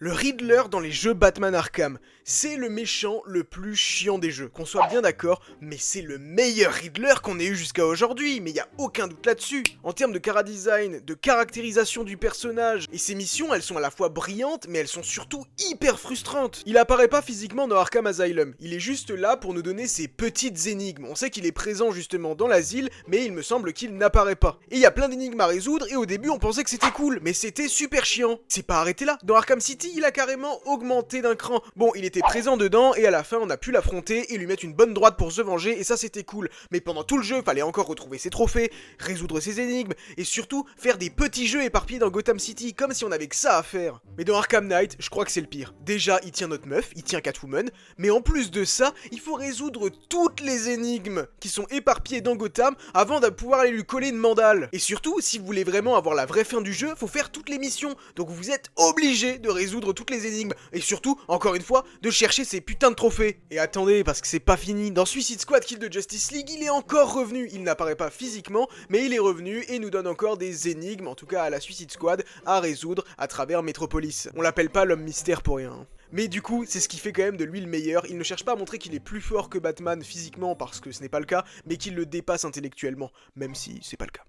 Le Riddler dans les jeux Batman Arkham, c'est le méchant le plus chiant des jeux, qu'on soit bien d'accord, mais c'est le meilleur Riddler qu'on ait eu jusqu'à aujourd'hui, mais y a aucun doute là-dessus. En termes de chara-design, de caractérisation du personnage, et ses missions, elles sont à la fois brillantes, mais elles sont surtout hyper frustrantes. Il apparaît pas physiquement dans Arkham Asylum, il est juste là pour nous donner ses petites énigmes. On sait qu'il est présent justement dans l'asile, mais il me semble qu'il n'apparaît pas. Et il y a plein d'énigmes à résoudre, et au début on pensait que c'était cool, mais c'était super chiant. C'est pas arrêté là, dans Arkham City, il a carrément augmenté d'un cran. Bon, il était présent dedans et à la fin on a pu l'affronter et lui mettre une bonne droite pour se venger et ça c'était cool. Mais pendant tout le jeu, fallait encore retrouver ses trophées, résoudre ses énigmes et surtout faire des petits jeux éparpillés dans Gotham City comme si on avait que ça à faire. Mais dans Arkham Knight, je crois que c'est le pire. Déjà, il tient notre meuf, il tient Catwoman, mais en plus de ça, il faut résoudre toutes les énigmes qui sont éparpillées dans Gotham avant de pouvoir aller lui coller une mandale. Et surtout, si vous voulez vraiment avoir la vraie fin du jeu, faut faire toutes les missions. Donc vous êtes obligé de résoudre toutes les énigmes. Et surtout, encore une fois, de chercher ces putains de trophées. Et attendez, parce que c'est pas fini. Dans Suicide Squad Kill de Justice League, il est encore revenu. Il n'apparaît pas physiquement, mais il est revenu et nous donne encore des énigmes, en tout cas à la Suicide Squad, à résoudre à travers Metropolis. On l'appelle pas l'homme mystère pour rien. Mais du coup, c'est ce qui fait quand même de lui le meilleur. Il ne cherche pas à montrer qu'il est plus fort que Batman physiquement, parce que ce n'est pas le cas, mais qu'il le dépasse intellectuellement, même si c'est pas le cas.